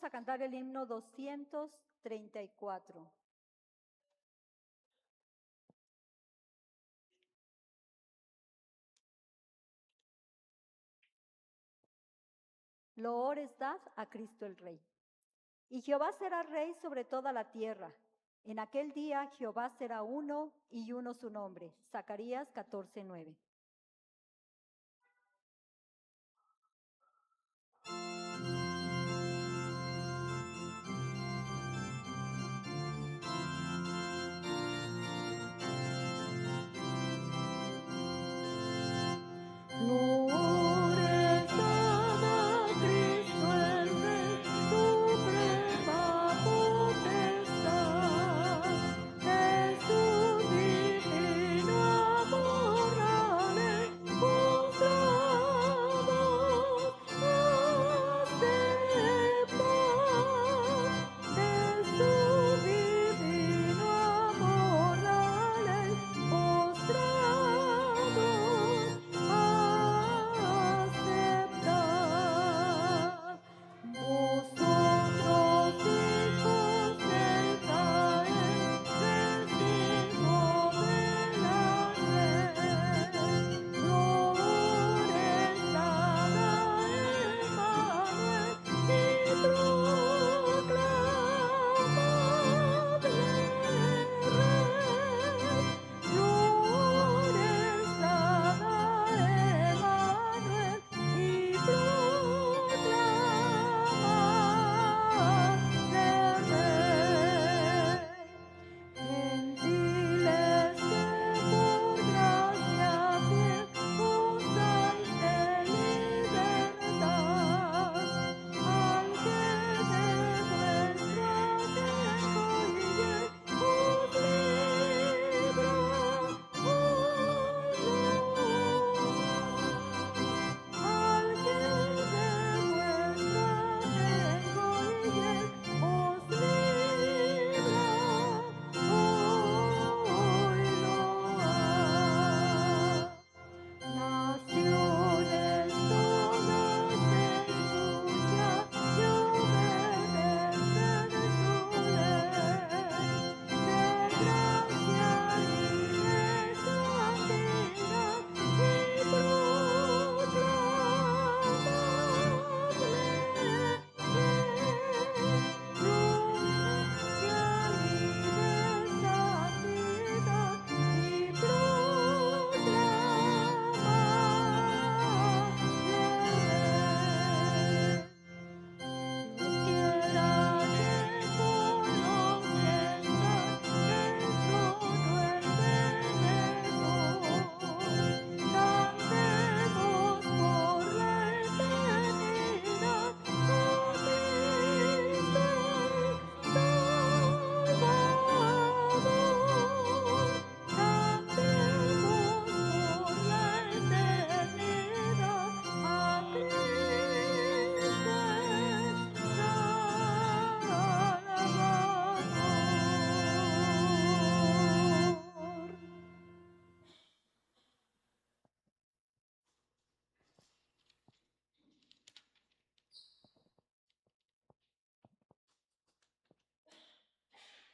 Vamos a cantar el himno 234. Loores dad a Cristo el Rey. Y Jehová será rey sobre toda la tierra. En aquel día Jehová será uno y uno su nombre. Zacarías 14:9.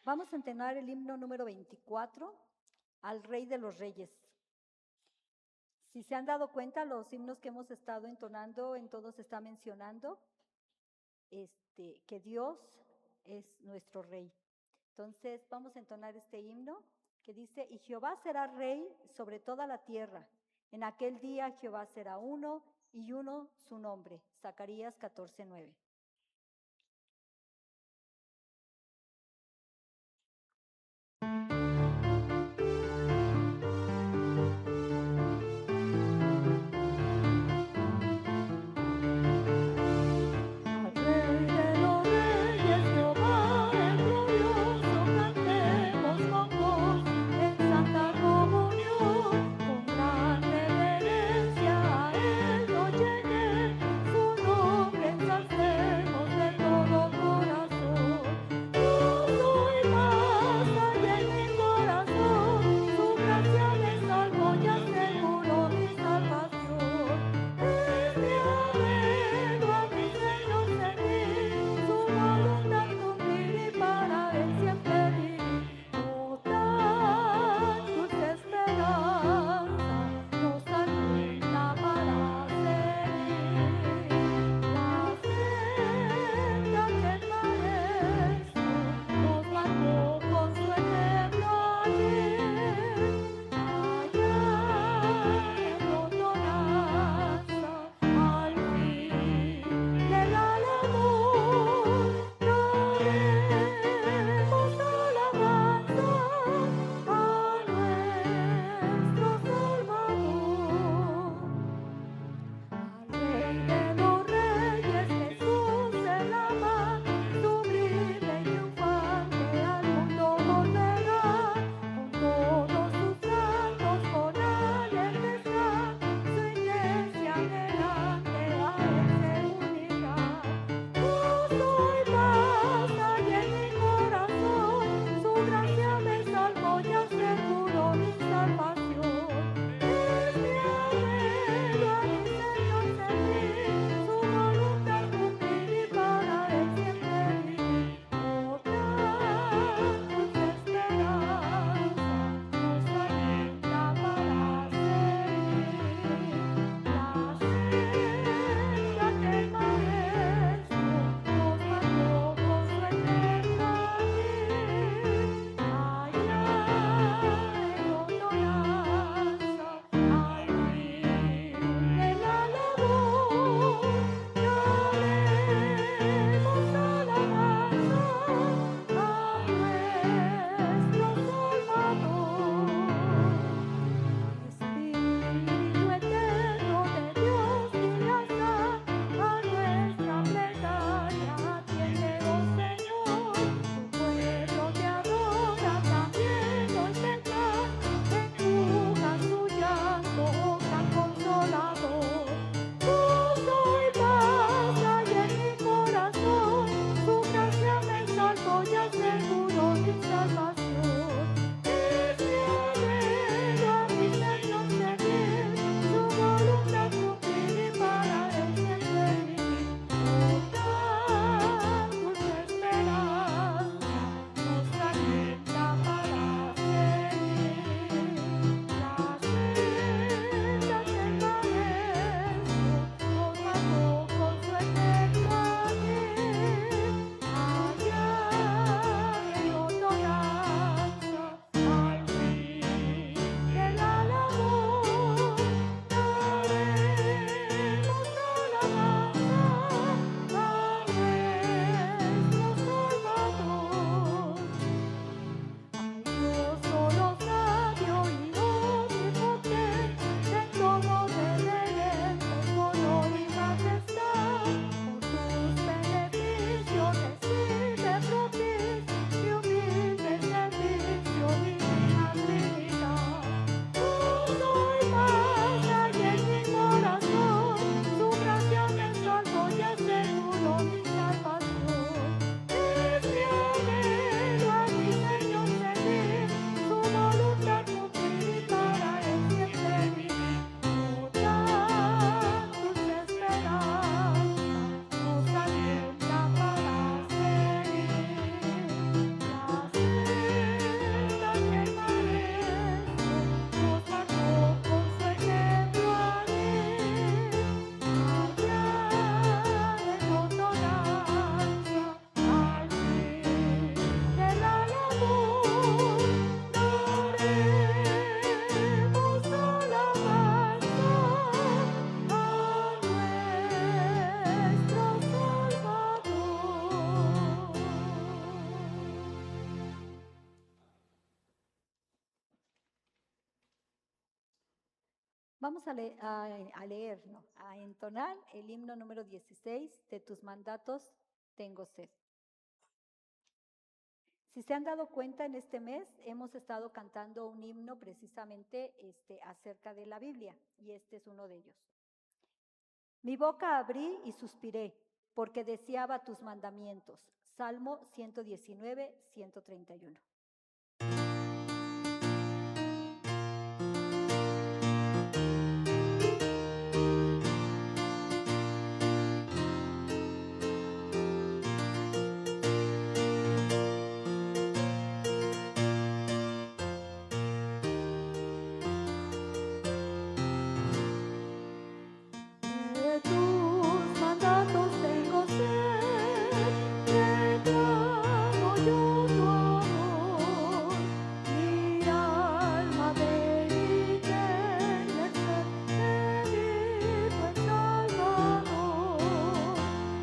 Vamos a entonar el himno número 24, al Rey de los Reyes. Si se han dado cuenta, los himnos que hemos estado entonando, en todos está mencionando que Dios es nuestro Rey. Entonces vamos a entonar este himno que dice: y Jehová será Rey sobre toda la tierra. En aquel día Jehová será uno y uno su nombre. Zacarías 14:9. Con gran reverencia a él yo llegué, su nombre ensalcé. Vamos a leer, ¿no? A entonar el himno número 16, de tus mandatos tengo sed. Si se han dado cuenta, en este mes hemos estado cantando un himno precisamente acerca de la Biblia, y este es uno de ellos. Mi boca abrí y suspiré, porque deseaba tus mandamientos. Salmo 119, 131. De tus mandatos tengo sed, reclamo yo tu amor. Mi alma bebe y tiene sed de mi buen Salvador.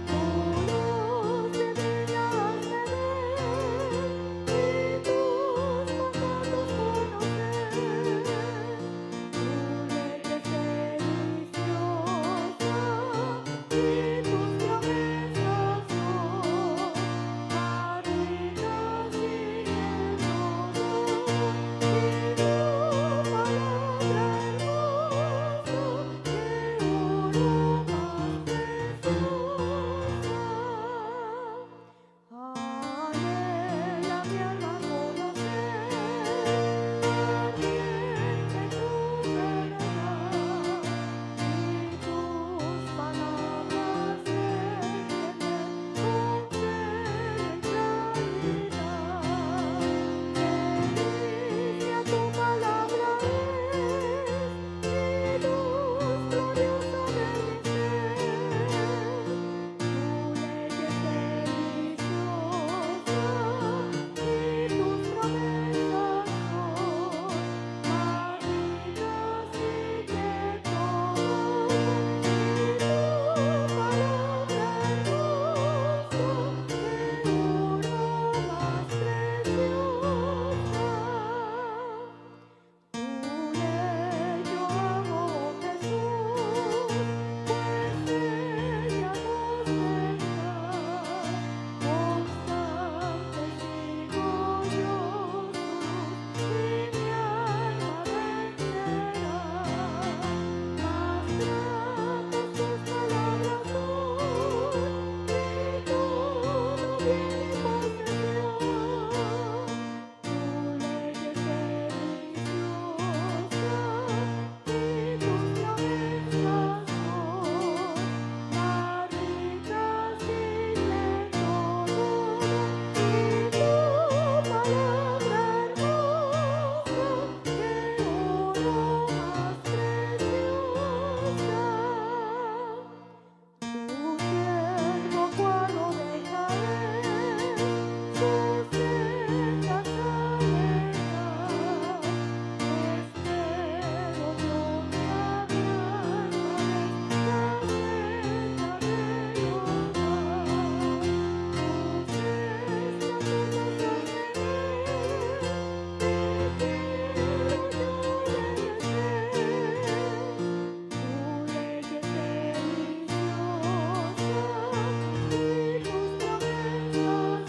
Tu luz divina hazme ver y tus mandatos conocer. Tu ley es deliciosa y tus promesas son más ricas y hermosas. Y tu palabra hermosa que oro más preciosa. Anhela mi alma conocer ardiente tu verdad, y tus palabras entienden con celo y claridad. Delicia tu palabra es, y luz gloriosa de mi ser. Tu ley es deliciosa y tus promesas son más ricas y que todo. Y tu palabra hermosa que oro más preciosa. Tu ley yo amo, Jesús, pues ella nos deja constante sigo yo y mi alma vencerá. Más gratas tus palabras son y todo bien y posesión. Tu ley es deliciosa y tus promesas son más ricas y de todo. Y tu palabra hermosa que oro más preciosa. Tu siervo cuando dejaré sus sendas alejar, espero yo me abrazaré la senda de Jehová. Tus estatutos hazme ver, te quiero yo obedecer. Tu ley es deliciosa y tus promesas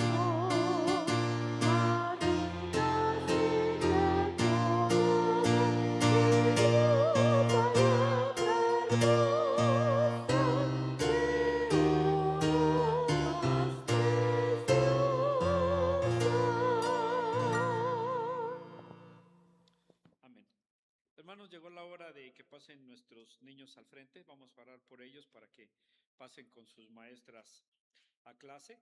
son más ricas y de todo. Y tu palabra hermosa que oro más preciosa. Amén. Hermanos, llegó la hora de que pasen nuestros niños al frente. Vamos a orar por ellos para que pasen con sus maestras a clase.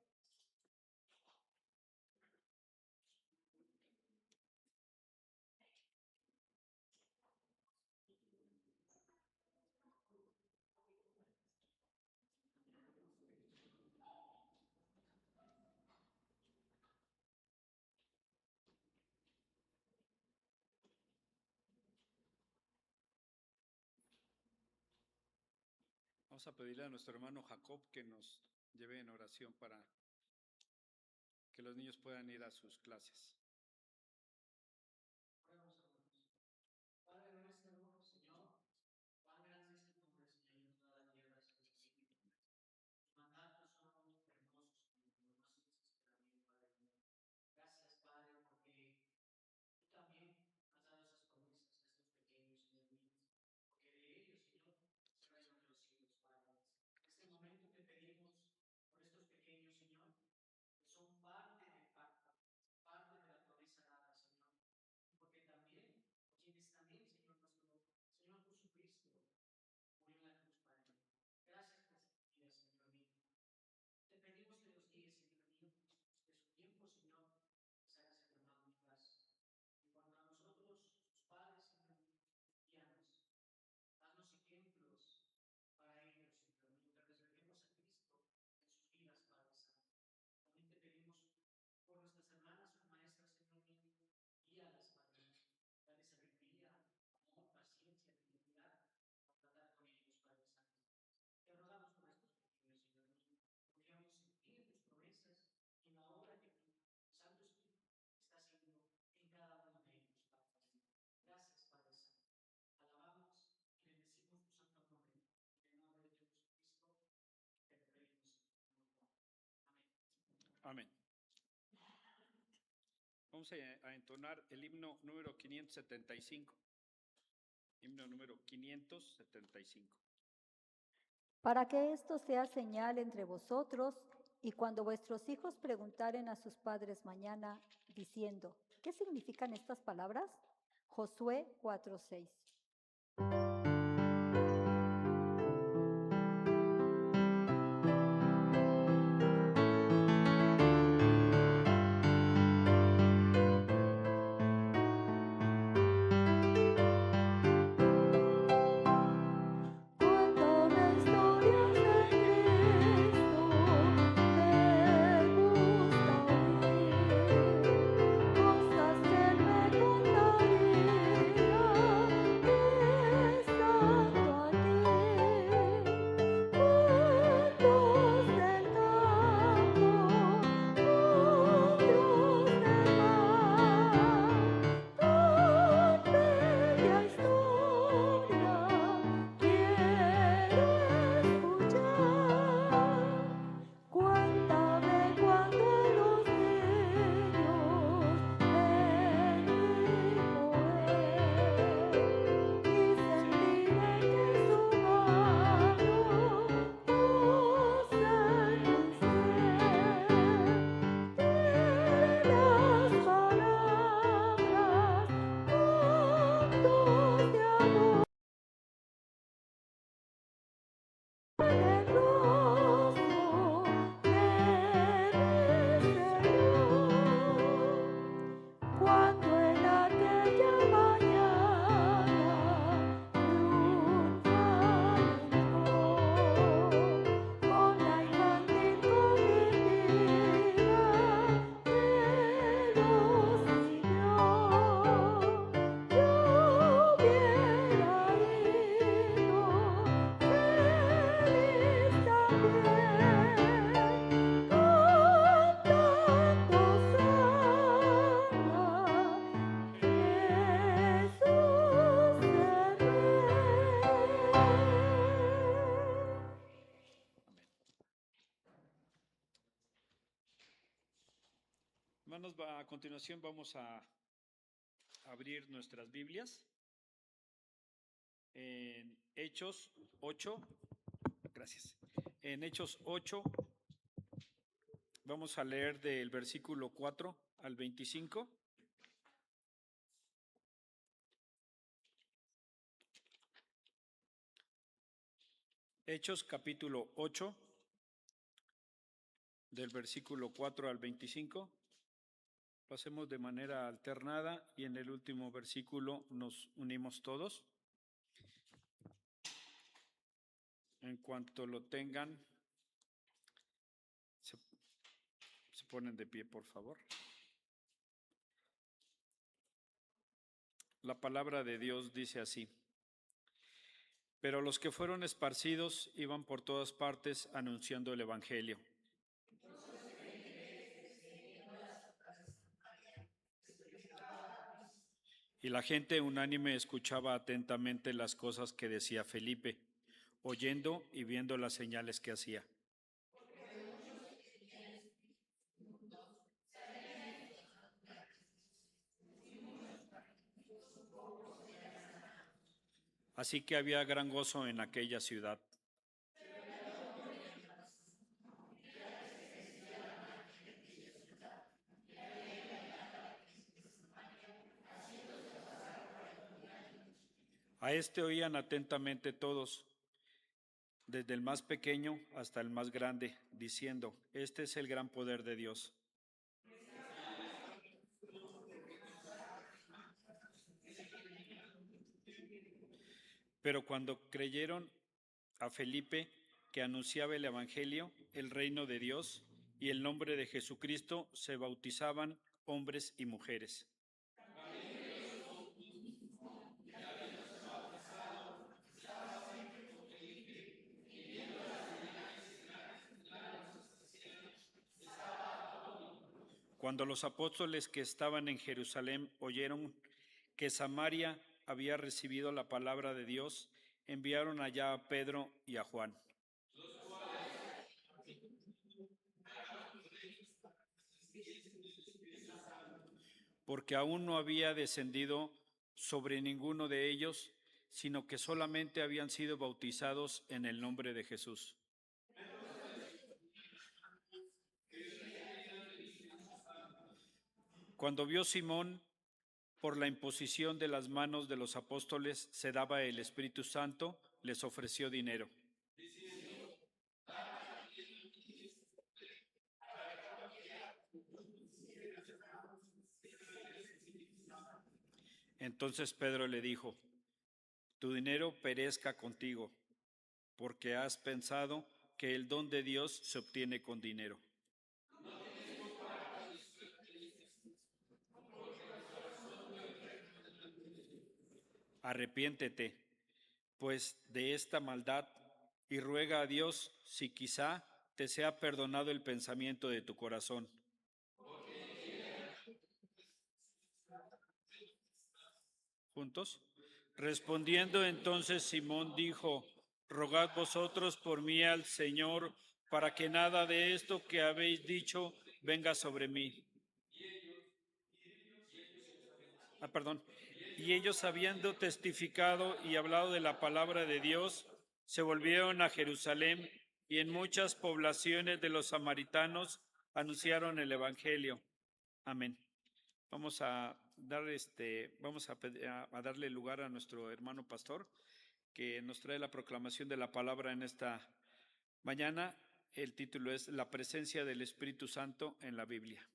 Vamos a pedirle a nuestro hermano Jacob que nos lleve en oración para que los niños puedan ir a sus clases. Amén. Vamos a entonar el himno número 575. Himno número 575. Para que esto sea señal entre vosotros, y cuando vuestros hijos preguntaren a sus padres mañana, diciendo, ¿qué significan estas palabras? Josué 4:6. Cuando la historia de Cristo me gusta oír, cosas que Él me contaría, estando aquí. Cuentos del campo, otros del mar, tan bella historia quiero escuchar. Cuéntame cuando los niños en mi poder, y sentiré que su mano posa en mi ser. Tiene las palabras, actos de amor en el rostro de mi Señor. Cuando en aquella mañana triunfal entró, con la infantil comitiva que nos siguió, yo hubiera ido feliz también, cantando Jesús es Hermanos, a continuación vamos a abrir nuestras Biblias en Hechos 8. Gracias. En Hechos 8 vamos a leer del versículo 4 al 25. Hechos capítulo 8, del versículo 4 al 25. Lo hacemos de manera alternada y en el último versículo nos unimos todos. En cuanto lo tengan, se ponen de pie, por favor. La palabra de Dios dice así: pero los que fueron esparcidos iban por todas partes anunciando el evangelio. Y la gente unánime escuchaba atentamente las cosas que decía Felipe, oyendo y viendo las señales que hacía. Así que había gran gozo en aquella ciudad. A este oían atentamente todos, desde el más pequeño hasta el más grande, diciendo: este es el gran poder de Dios. Pero cuando creyeron a Felipe, que anunciaba el evangelio, el reino de Dios y el nombre de Jesucristo, se bautizaban hombres y mujeres. Cuando los apóstoles que estaban en Jerusalén oyeron que Samaria había recibido la palabra de Dios, enviaron allá a Pedro y a Juan. porque aún no había descendido sobre ninguno de ellos, sino que solamente habían sido bautizados en el nombre de Jesús. Cuando vio Simón por la imposición de las manos de los apóstoles se daba el Espíritu Santo, les ofreció dinero. Entonces Pedro le dijo: tu dinero perezca contigo, porque has pensado que el don de Dios se obtiene con dinero. Arrepiéntete, pues, de esta maldad y ruega a Dios si quizá te sea perdonado el pensamiento de tu corazón. ¿Juntos? Respondiendo entonces Simón dijo: rogad vosotros por mí al Señor, para que nada de esto que habéis dicho venga sobre mí. Y ellos, habiendo testificado y hablado de la palabra de Dios, se volvieron a Jerusalén, y en muchas poblaciones de los samaritanos anunciaron el evangelio. Amén. Vamos a darle lugar a nuestro hermano pastor, que nos trae la proclamación de la palabra en esta mañana. El título es La presencia del Espíritu Santo en la Biblia.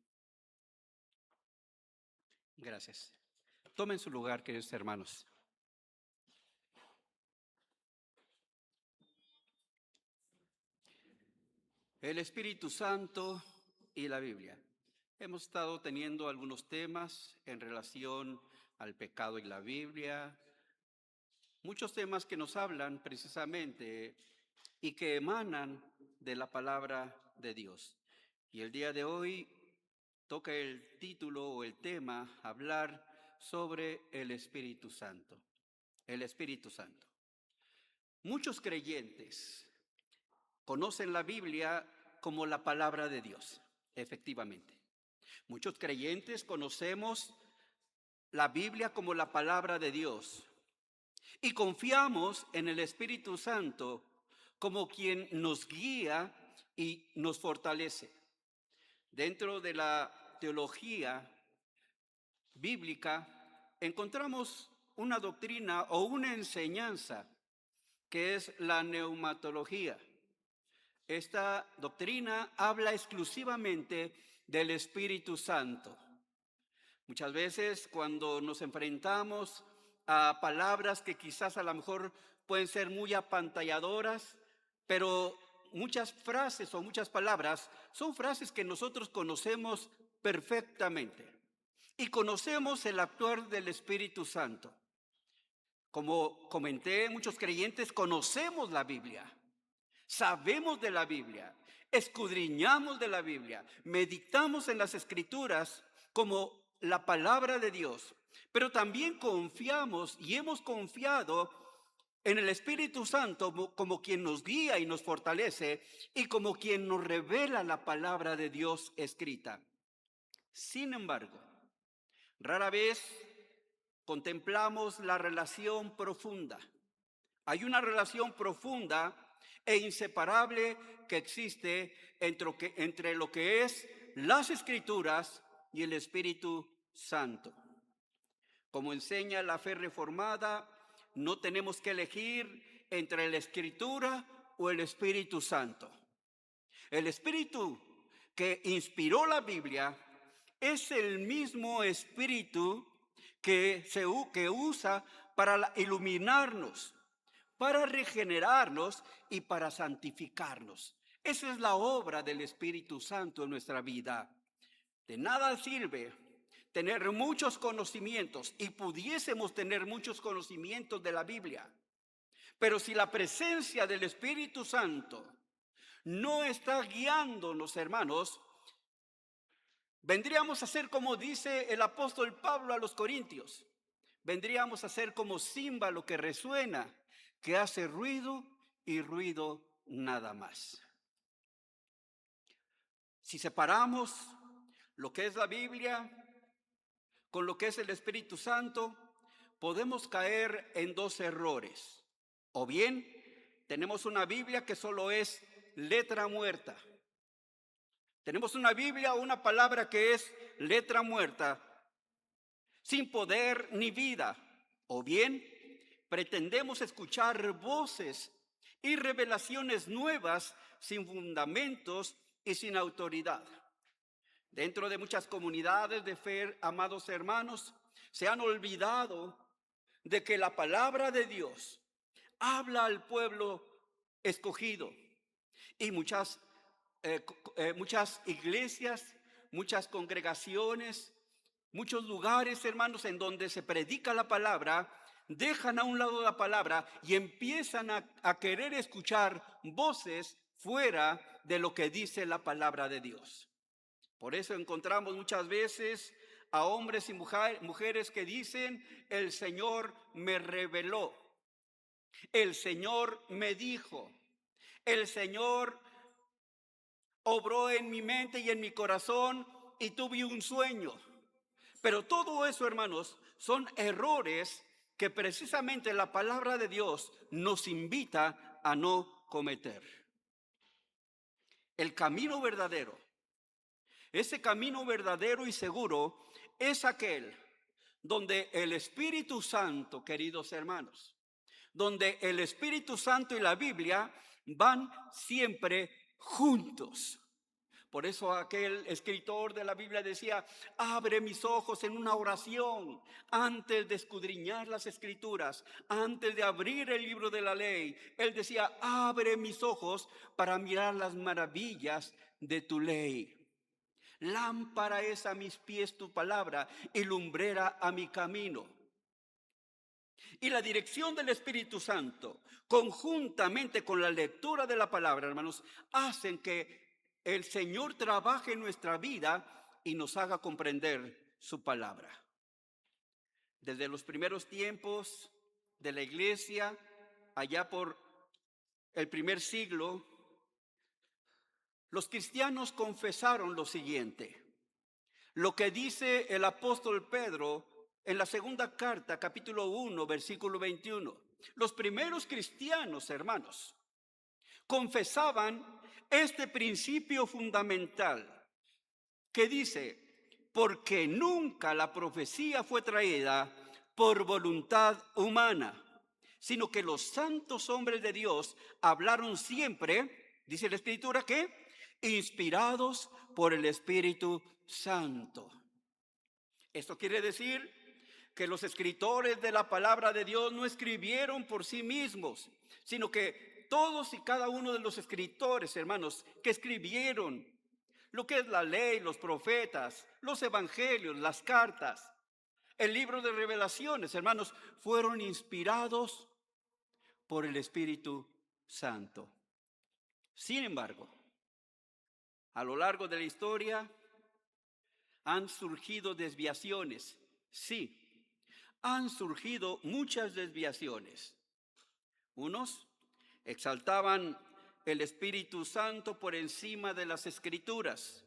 Gracias. Tomen su lugar, queridos hermanos. El Espíritu Santo y la Biblia. Hemos estado teniendo algunos temas en relación al pecado y la Biblia. Muchos temas que nos hablan precisamente y que emanan de la palabra de Dios. Y el día de hoy toca el título o el tema, hablar sobre el Espíritu Santo. El Espíritu Santo. Muchos creyentes conocen la Biblia como la palabra de Dios, efectivamente. Muchos creyentes conocemos la Biblia como la palabra de Dios y confiamos en el Espíritu Santo como quien nos guía y nos fortalece. Dentro de la teología bíblica encontramos una doctrina o una enseñanza que es la neumatología. Esta doctrina habla exclusivamente del Espíritu Santo. Muchas veces cuando nos enfrentamos a palabras que quizás a lo mejor pueden ser muy apantalladoras, pero muchas frases o muchas palabras son frases que nosotros conocemos perfectamente y conocemos el actuar del Espíritu Santo. Como comenté, muchos creyentes conocemos la Biblia, sabemos de la Biblia, escudriñamos de la Biblia, meditamos en las Escrituras como la palabra de Dios, pero también confiamos y hemos confiado en el Espíritu Santo como quien nos guía y nos fortalece y como quien nos revela la palabra de Dios escrita. Sin embargo, rara vez contemplamos la relación profunda. Hay una relación profunda e inseparable que existe entre lo que es las Escrituras y el Espíritu Santo. Como enseña la fe reformada, no tenemos que elegir entre la Escritura o el Espíritu Santo. El Espíritu que inspiró la Biblia es el mismo Espíritu que usa para iluminarnos, para regenerarnos y para santificarnos. Esa es la obra del Espíritu Santo en nuestra vida. De nada sirve tener muchos conocimientos, y pudiésemos tener muchos conocimientos de la Biblia, pero si la presencia del Espíritu Santo no está guiándonos, hermanos, vendríamos a ser como dice el apóstol Pablo a los Corintios. Vendríamos a ser como címbalo que resuena, que hace ruido y ruido nada más. Si separamos lo que es la Biblia con lo que es el Espíritu Santo, podemos caer en dos errores. O bien, tenemos una Biblia que solo es letra muerta. Tenemos una Biblia o una palabra que es letra muerta, sin poder ni vida. O bien, pretendemos escuchar voces y revelaciones nuevas sin fundamentos y sin autoridad. Dentro de muchas comunidades de fe, amados hermanos, se han olvidado de que la palabra de Dios habla al pueblo escogido. Y muchas iglesias, muchas congregaciones, muchos lugares, hermanos, en donde se predica la palabra, dejan a un lado la palabra y empiezan a querer escuchar voces fuera de lo que dice la palabra de Dios. Por eso encontramos muchas veces a hombres y mujeres que dicen: el Señor me reveló, el Señor me dijo, el Señor obró en mi mente y en mi corazón y tuve un sueño. Pero todo eso, hermanos, son errores que precisamente la palabra de Dios nos invita a no cometer. El camino verdadero, ese camino verdadero y seguro, es aquel donde el Espíritu Santo, queridos hermanos, donde el Espíritu Santo y la Biblia van siempre juntos. Por eso aquel escritor de la Biblia decía: abre mis ojos en una oración antes de escudriñar las Escrituras, antes de abrir el libro de la ley. Él decía: abre mis ojos para mirar las maravillas de tu ley. Lámpara es a mis pies tu palabra y lumbrera a mi camino. Y la dirección del Espíritu Santo, conjuntamente con la lectura de la palabra, hermanos, hacen que el Señor trabaje en nuestra vida y nos haga comprender su palabra. Desde los primeros tiempos de la iglesia, allá por el primer siglo, los cristianos confesaron lo siguiente: lo que dice el apóstol Pedro en la segunda carta, capítulo 1, versículo 21. Los primeros cristianos, hermanos, confesaban este principio fundamental que dice: porque nunca la profecía fue traída por voluntad humana, sino que los santos hombres de Dios hablaron siempre, dice la Escritura, que inspirados por el Espíritu Santo. Esto quiere decir que los escritores de la palabra de Dios no escribieron por sí mismos, sino que todos y cada uno de los escritores, hermanos, que escribieron lo que es la ley, los profetas, los evangelios, las cartas, el libro de Revelaciones, hermanos, fueron inspirados por el Espíritu Santo. Sin embargo, a lo largo de la historia han surgido desviaciones. Sí, han surgido muchas desviaciones. Unos exaltaban el Espíritu Santo por encima de las Escrituras,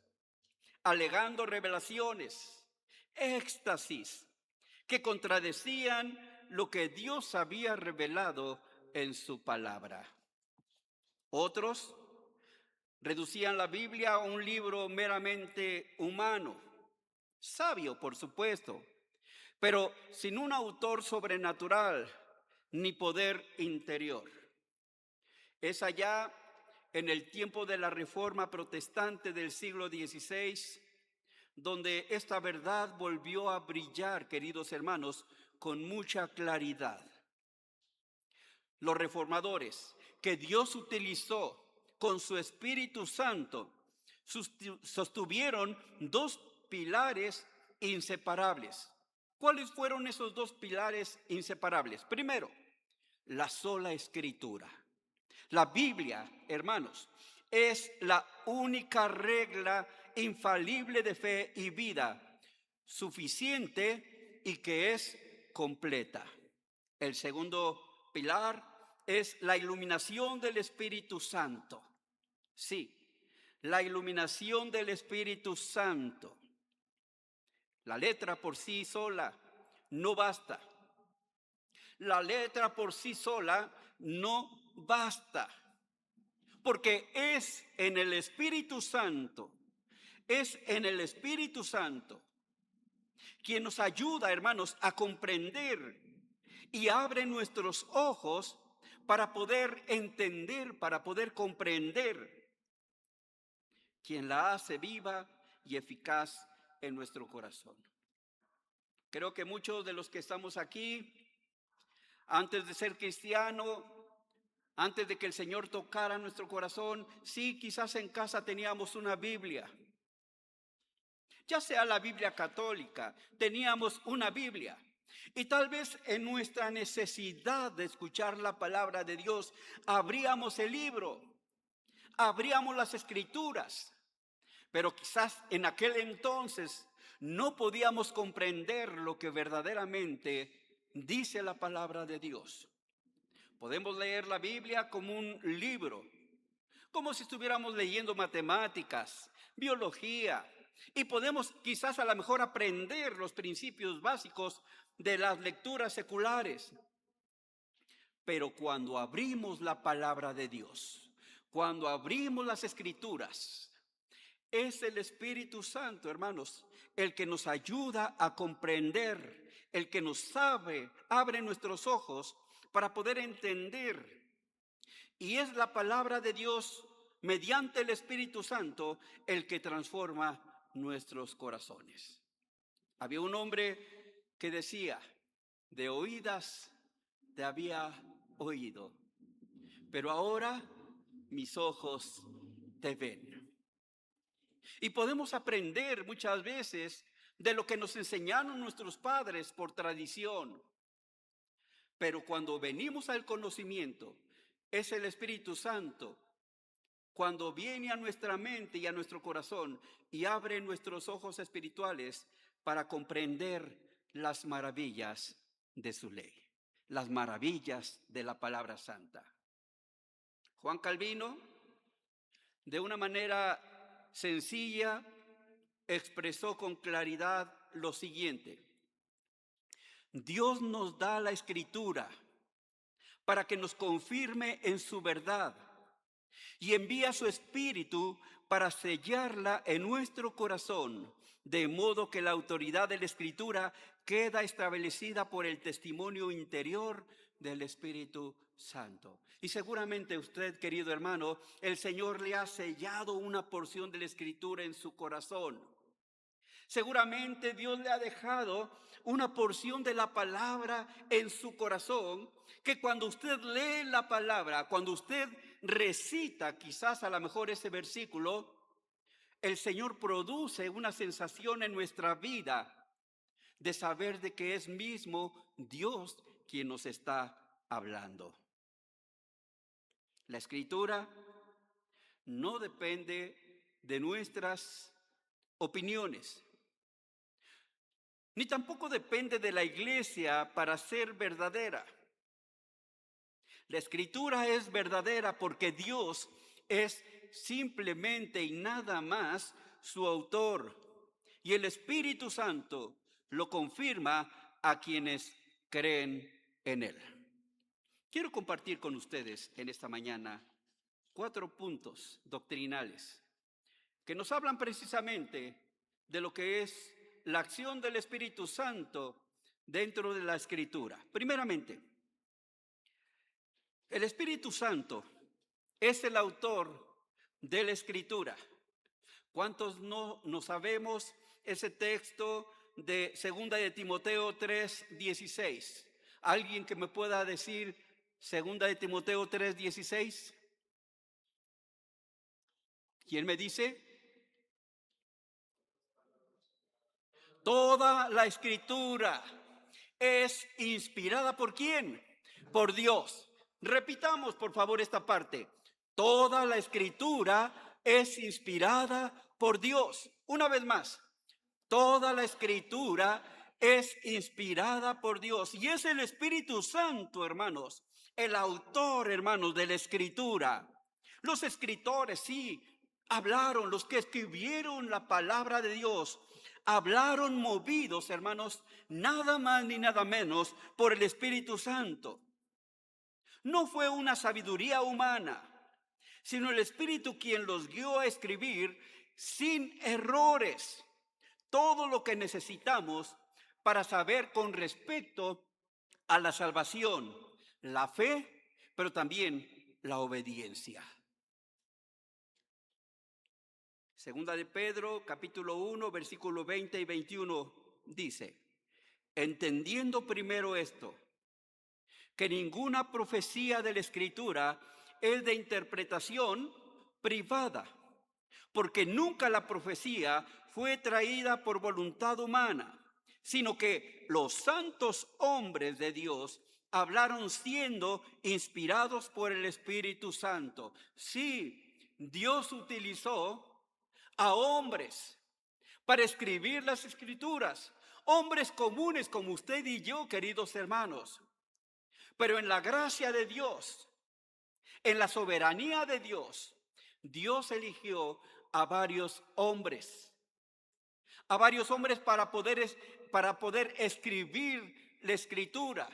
alegando revelaciones, éxtasis, que contradecían lo que Dios había revelado en su palabra. Otros reducían la Biblia a un libro meramente humano, sabio, por supuesto, pero sin un autor sobrenatural ni poder interior. Es allá en el tiempo de la Reforma Protestante del siglo XVI donde esta verdad volvió a brillar, queridos hermanos, con mucha claridad. Los reformadores que Dios utilizó con su Espíritu Santo sostuvieron dos pilares inseparables. ¿Cuáles fueron esos dos pilares inseparables? Primero, la sola Escritura. La Biblia, hermanos, es la única regla infalible de fe y vida, suficiente y que es completa. El segundo pilar es la iluminación del Espíritu Santo. Sí, la iluminación del Espíritu Santo. La letra por sí sola no basta. La letra por sí sola no basta. Porque es en el Espíritu Santo, quien nos ayuda, hermanos, a comprender y abre nuestros ojos para poder entender, para poder comprender, quien la hace viva y eficaz en nuestro corazón. Creo que muchos de los que estamos aquí, antes de ser cristiano, antes de que el Señor tocara nuestro corazón, sí, quizás en casa teníamos una Biblia. Ya sea la Biblia católica, teníamos una Biblia. Y tal vez en nuestra necesidad de escuchar la palabra de Dios, abríamos el libro, abríamos las escrituras. Pero quizás en aquel entonces no podíamos comprender lo que verdaderamente dice la palabra de Dios. Podemos leer la Biblia como un libro, como si estuviéramos leyendo matemáticas, biología, y podemos quizás a lo mejor aprender los principios básicos de las lecturas seculares. Pero cuando abrimos la palabra de Dios, cuando abrimos las escrituras, es el Espíritu Santo, hermanos, el que nos ayuda a comprender, el que nos abre nuestros ojos para poder entender. Y es la palabra de Dios, mediante el Espíritu Santo, el que transforma nuestros corazones. Había un hombre que decía: de oídas te había oído, pero ahora mis ojos te ven. Y podemos aprender muchas veces de lo que nos enseñaron nuestros padres por tradición. Pero cuando venimos al conocimiento, es el Espíritu Santo, cuando viene a nuestra mente y a nuestro corazón y abre nuestros ojos espirituales para comprender las maravillas de su ley, las maravillas de la palabra santa. Juan Calvino, de una manera sencilla, expresó con claridad lo siguiente: Dios nos da la escritura para que nos confirme en su verdad y envía su Espíritu para sellarla en nuestro corazón, de modo que la autoridad de la Escritura queda establecida por el testimonio interior del Espíritu Santo. Y seguramente usted, querido hermano, el Señor le ha sellado una porción de la Escritura en su corazón. Seguramente Dios le ha dejado una porción de la palabra en su corazón, que cuando usted lee la palabra, cuando usted recita quizás a lo mejor ese versículo, el Señor produce una sensación en nuestra vida de saber de que es mismo Dios quien nos está hablando. La Escritura no depende de nuestras opiniones, ni tampoco depende de la iglesia para ser verdadera. La Escritura es verdadera porque Dios es simplemente y nada más su autor. Y el Espíritu Santo lo confirma a quienes creen en Él. Quiero compartir con ustedes en esta mañana 4 puntos doctrinales que nos hablan precisamente de lo que es la acción del Espíritu Santo dentro de la Escritura. Primeramente, el Espíritu Santo es el autor de la Escritura. ¿Cuántos no sabemos ese texto de 2 de Timoteo 3:16? ¿Alguien que me pueda decir 2 de Timoteo 3:16? ¿Quién me dice? Toda la Escritura es inspirada ¿por quién? Por Dios. Repitamos por favor esta parte. Toda la Escritura es inspirada por Dios. Una vez más. Toda la Escritura es inspirada por Dios. Y es el Espíritu Santo, hermanos, el autor, hermanos, de la Escritura. Los escritores, sí, hablaron, los que escribieron la palabra de Dios, hablaron movidos, hermanos, nada más ni nada menos por el Espíritu Santo. No fue una sabiduría humana, sino el Espíritu quien los guió a escribir sin errores todo lo que necesitamos para saber con respecto a la salvación, la fe, pero también la obediencia. Segunda de Pedro, capítulo 1, versículos 20 y 21 dice: entendiendo primero esto, que ninguna profecía de la Escritura es de interpretación privada, porque nunca la profecía fue traída por voluntad humana, sino que los santos hombres de Dios hablaron siendo inspirados por el Espíritu Santo. Sí, Dios utilizó a hombres para escribir las Escrituras, hombres comunes como usted y yo, queridos hermanos. Pero en la gracia de Dios, en la soberanía de Dios, Dios eligió a varios hombres para poder escribir la Escritura,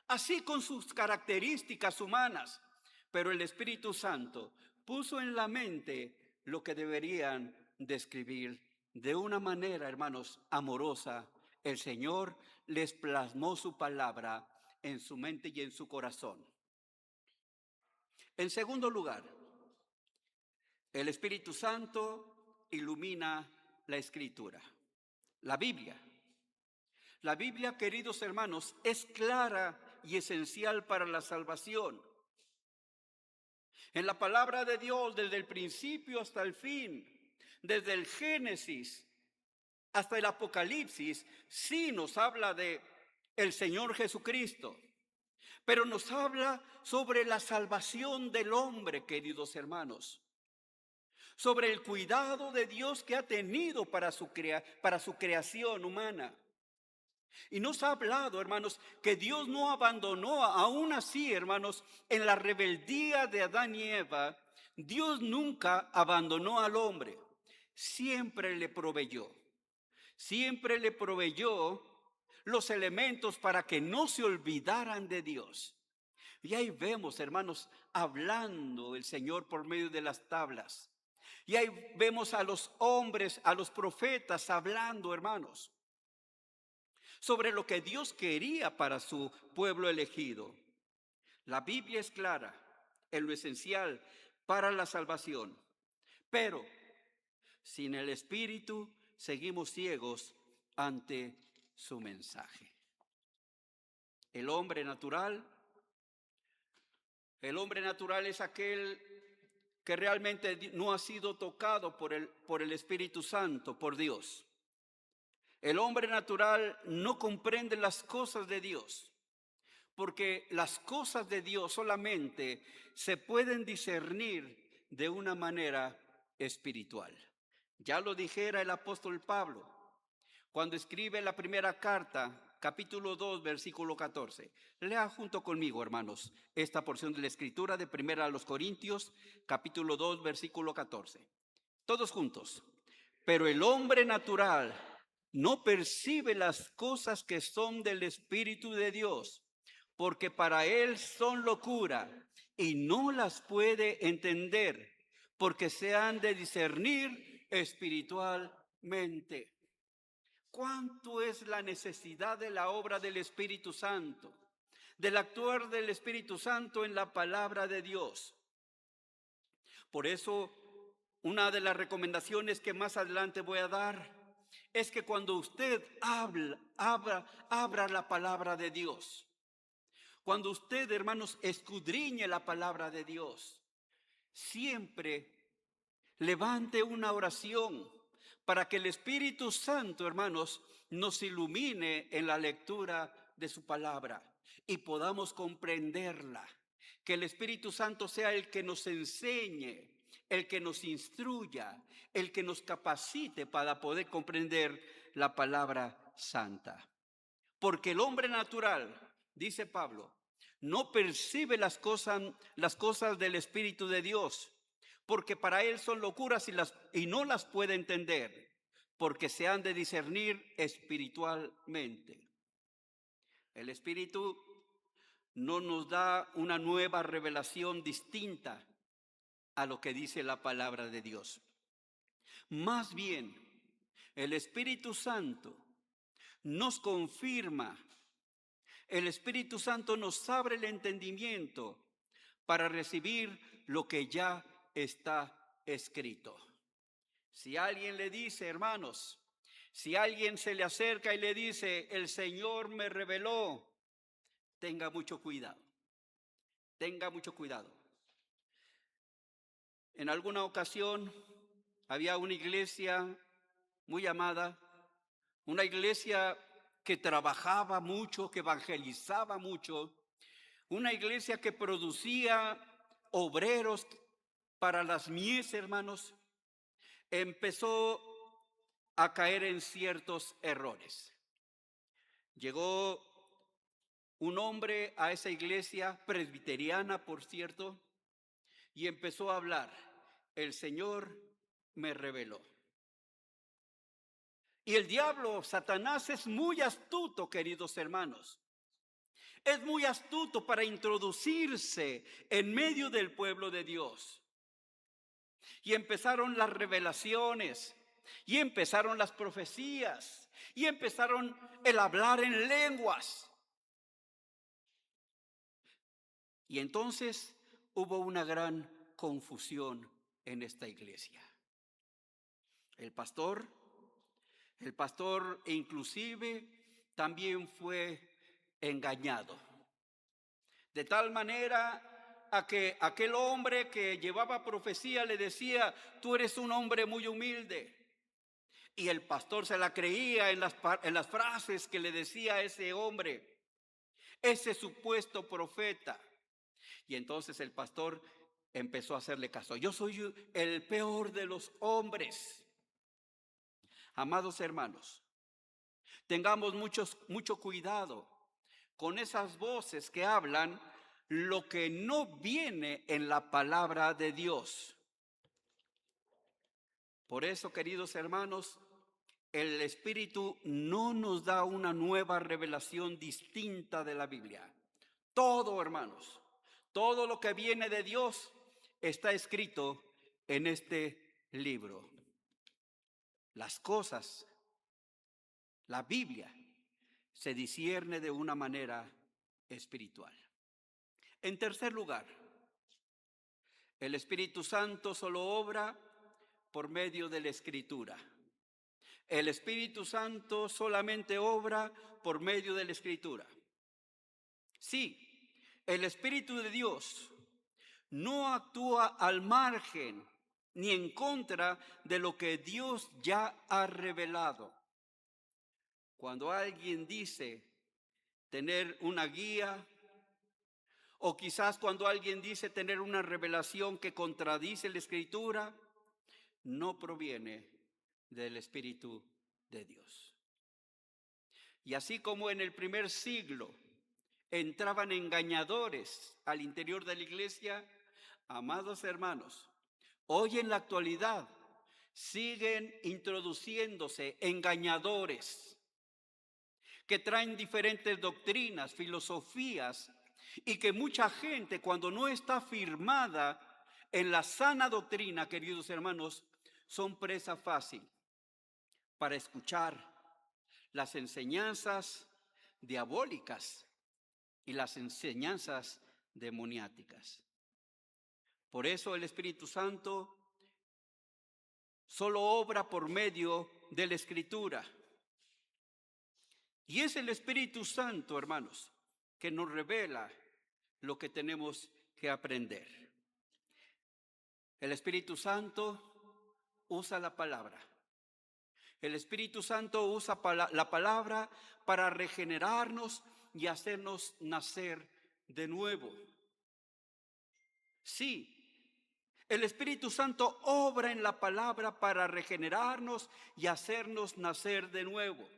así con sus características humanas. Pero el Espíritu Santo puso en la mente lo que deberían de escribir de una manera, hermanos, amorosa. El Señor les plasmó su palabra en su mente y en su corazón. En segundo lugar, el Espíritu Santo ilumina la Escritura. La Biblia, queridos hermanos, es clara y esencial para la salvación. En la palabra de Dios, desde el principio hasta el fin, desde el Génesis hasta el Apocalipsis, sí nos habla de el Señor Jesucristo, pero nos habla sobre la salvación del hombre, queridos hermanos, sobre el cuidado de Dios que ha tenido para su creación humana. Y nos ha hablado, hermanos, que Dios no abandonó, aún así, hermanos, en la rebeldía de Adán y Eva, Dios nunca abandonó al hombre, siempre le proveyó los elementos para que no se olvidaran de Dios. Y ahí vemos, hermanos, hablando el Señor por medio de las tablas. Y ahí vemos a los hombres, a los profetas hablando, hermanos, sobre lo que Dios quería para su pueblo elegido. La Biblia es clara en lo esencial para la salvación, pero sin el Espíritu seguimos ciegos ante su mensaje. El hombre natural es aquel que realmente no ha sido tocado por el Espíritu Santo, por Dios. El hombre natural no comprende las cosas de Dios, porque las cosas de Dios solamente se pueden discernir de una manera espiritual. Ya lo dijera el apóstol Pablo cuando escribe la primera carta, capítulo 2, versículo 14. Lea junto conmigo, hermanos, esta porción de la Escritura de Primera a los Corintios, capítulo 2, versículo 14. Todos juntos. Pero el hombre natural no percibe las cosas que son del Espíritu de Dios, porque para él son locura y no las puede entender, porque se han de discernir espiritualmente. ¿Cuánto es la necesidad de la obra del Espíritu Santo, del actuar del Espíritu Santo en la palabra de Dios? Por eso, una de las recomendaciones que más adelante voy a dar es que cuando usted abra la palabra de Dios, cuando usted, hermanos, escudriñe la palabra de Dios, siempre levante una oración para que el Espíritu Santo, hermanos, nos ilumine en la lectura de su palabra y podamos comprenderla. Que el Espíritu Santo sea el que nos enseñe, el que nos instruya, el que nos capacite para poder comprender la palabra santa. Porque el hombre natural, dice Pablo, no percibe las cosas del Espíritu de Dios, porque para él son locuras y no las puede entender. porque se han de discernir espiritualmente. El Espíritu no nos da una nueva revelación distinta a lo que dice la palabra de Dios. Más bien, el Espíritu Santo nos confirma, el Espíritu Santo nos abre el entendimiento para recibir lo que ya está escrito. Si alguien le dice, hermanos, si alguien se le acerca y le dice, el Señor me reveló, tenga mucho cuidado, tenga mucho cuidado. En alguna ocasión había una iglesia muy amada, una iglesia que trabajaba mucho, que evangelizaba mucho, una iglesia que producía obreros para las mies, hermanos. Empezó a caer en ciertos errores. Llegó un hombre a esa iglesia presbiteriana, por cierto, y empezó a hablar. El Señor me reveló. Y el diablo, Satanás, es muy astuto, queridos hermanos. Es muy astuto para introducirse en medio del pueblo de Dios. Y empezaron las revelaciones, y empezaron las profecías, y empezaron el hablar en lenguas. Y entonces hubo una gran confusión en esta iglesia. El pastor inclusive también fue engañado. De tal manera a que aquel hombre que llevaba profecía le decía, tú eres un hombre muy humilde. Y el pastor se la creía en las frases que le decía a ese hombre, ese supuesto profeta. Y entonces el pastor empezó a hacerle caso. Yo soy el peor de los hombres. Amados hermanos, tengamos mucho cuidado con esas voces que hablan lo que no viene en la palabra de Dios. Por eso, queridos hermanos, el Espíritu no nos da una nueva revelación distinta de la Biblia. Todo, hermanos, todo lo que viene de Dios está escrito en este libro. Las cosas, la Biblia, se discierne de una manera espiritual. En tercer lugar, el Espíritu Santo solo obra por medio de la Escritura. El Espíritu Santo solamente obra por medio de la Escritura. Sí, el Espíritu de Dios no actúa al margen ni en contra de lo que Dios ya ha revelado. Cuando alguien dice tener una guía, o quizás cuando alguien dice tener una revelación que contradice la Escritura, no proviene del Espíritu de Dios. Y así como en el primer siglo entraban engañadores al interior de la iglesia, amados hermanos, hoy en la actualidad siguen introduciéndose engañadores que traen diferentes doctrinas, filosofías, y que mucha gente, cuando no está firmada en la sana doctrina, queridos hermanos, son presa fácil para escuchar las enseñanzas diabólicas y las enseñanzas demoniáticas. Por eso el Espíritu Santo solo obra por medio de la Escritura. Y es el Espíritu Santo, hermanos, que nos revela lo que tenemos que aprender. El Espíritu Santo usa la palabra. El Espíritu Santo usa la palabra para regenerarnos y hacernos nacer de nuevo. Sí, el Espíritu Santo obra en la palabra para regenerarnos y hacernos nacer de nuevo.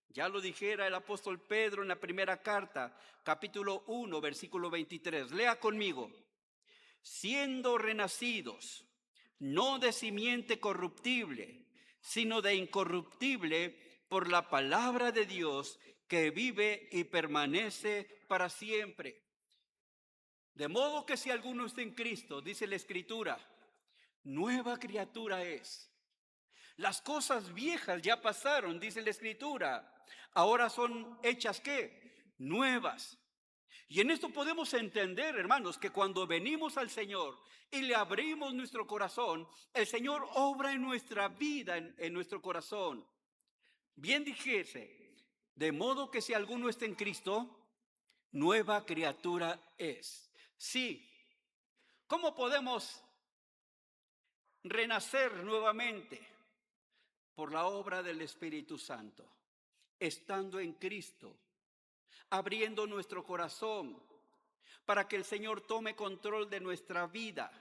Ya lo dijera el apóstol Pedro en la primera carta, capítulo 1, versículo 23. Lea conmigo. Siendo renacidos, no de simiente corruptible, sino de incorruptible por la palabra de Dios que vive y permanece para siempre. De modo que si alguno está en Cristo, dice la Escritura, nueva criatura es. Las cosas viejas ya pasaron, dice la Escritura. Ahora son hechas ¿qué? Nuevas. Y en esto podemos entender, hermanos, que cuando venimos al Señor y le abrimos nuestro corazón, el Señor obra en nuestra vida, en nuestro corazón. Bien dijese, de modo que si alguno está en Cristo, nueva criatura es. Sí. ¿Cómo podemos renacer nuevamente? Por la obra del Espíritu Santo, estando en Cristo, abriendo nuestro corazón para que el Señor tome control de nuestra vida.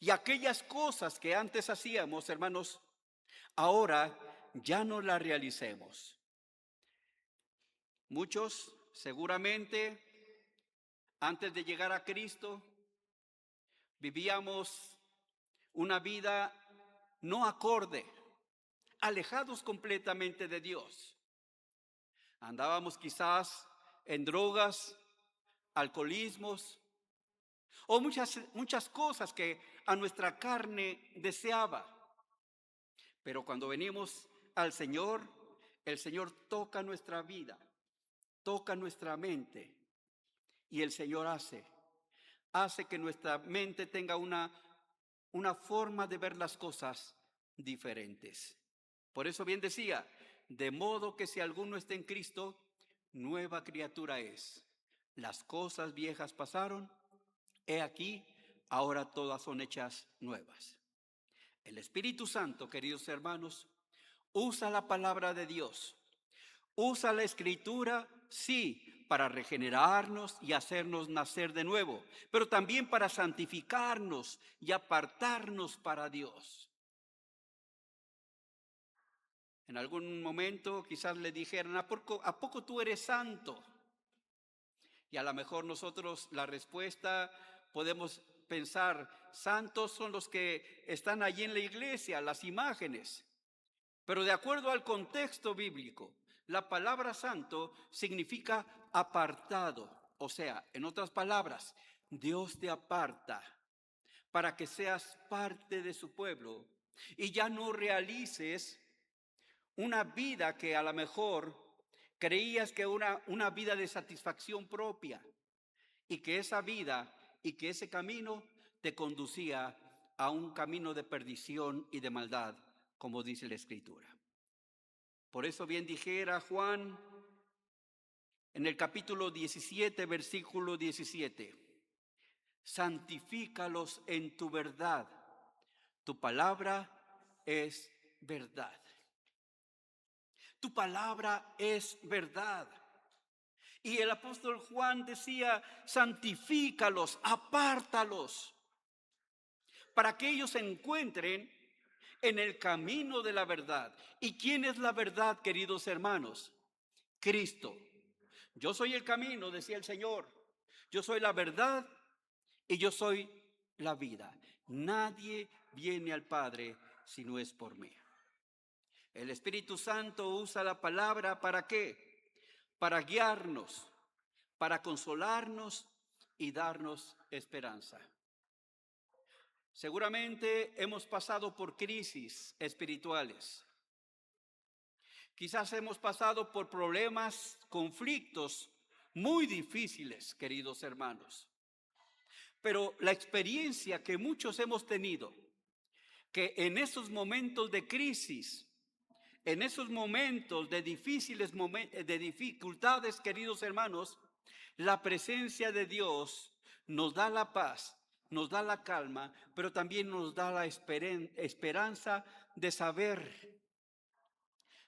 Y aquellas cosas que antes hacíamos, hermanos, ahora ya no las realicemos. Muchos seguramente antes de llegar a Cristo vivíamos una vida no acorde, alejados completamente de Dios. Andábamos quizás en drogas, alcoholismos o muchas cosas que a nuestra carne deseaba. Pero cuando venimos al Señor, el Señor toca nuestra vida, toca nuestra mente y el Señor hace que nuestra mente tenga una forma de ver las cosas diferentes. Por eso bien decía, de modo que si alguno está en Cristo, nueva criatura es. Las cosas viejas pasaron, he aquí, ahora todas son hechas nuevas. El Espíritu Santo, queridos hermanos, usa la palabra de Dios, usa la Escritura, sí, para regenerarnos y hacernos nacer de nuevo, pero también para santificarnos y apartarnos para Dios. En algún momento quizás le dijeran, ¿a poco tú eres santo? Y a lo mejor nosotros la respuesta podemos pensar, santos son los que están allí en la iglesia, las imágenes. Pero de acuerdo al contexto bíblico, la palabra santo significa apartado. O sea, en otras palabras, Dios te aparta para que seas parte de su pueblo y ya no realices una vida que a lo mejor creías que una vida de satisfacción propia y que esa vida y que ese camino te conducía a un camino de perdición y de maldad, como dice la Escritura. Por eso bien dijera Juan en el capítulo 17, versículo 17, santifícalos en tu verdad, tu palabra es verdad. Tu palabra es verdad. Y el apóstol Juan decía, santifícalos, apártalos, para que ellos se encuentren en el camino de la verdad. ¿Y quién es la verdad, queridos hermanos? Cristo. Yo soy el camino, decía el Señor. Yo soy la verdad y yo soy la vida. Nadie viene al Padre si no es por mí. El Espíritu Santo usa la palabra ¿para qué? Para guiarnos, para consolarnos y darnos esperanza. Seguramente hemos pasado por crisis espirituales. Quizás hemos pasado por problemas, conflictos muy difíciles, queridos hermanos. Pero la experiencia que muchos hemos tenido, que en esos momentos de crisis, en esos momentos de dificultades, queridos hermanos, la presencia de Dios nos da la paz, nos da la calma, pero también nos da la esperanza de saber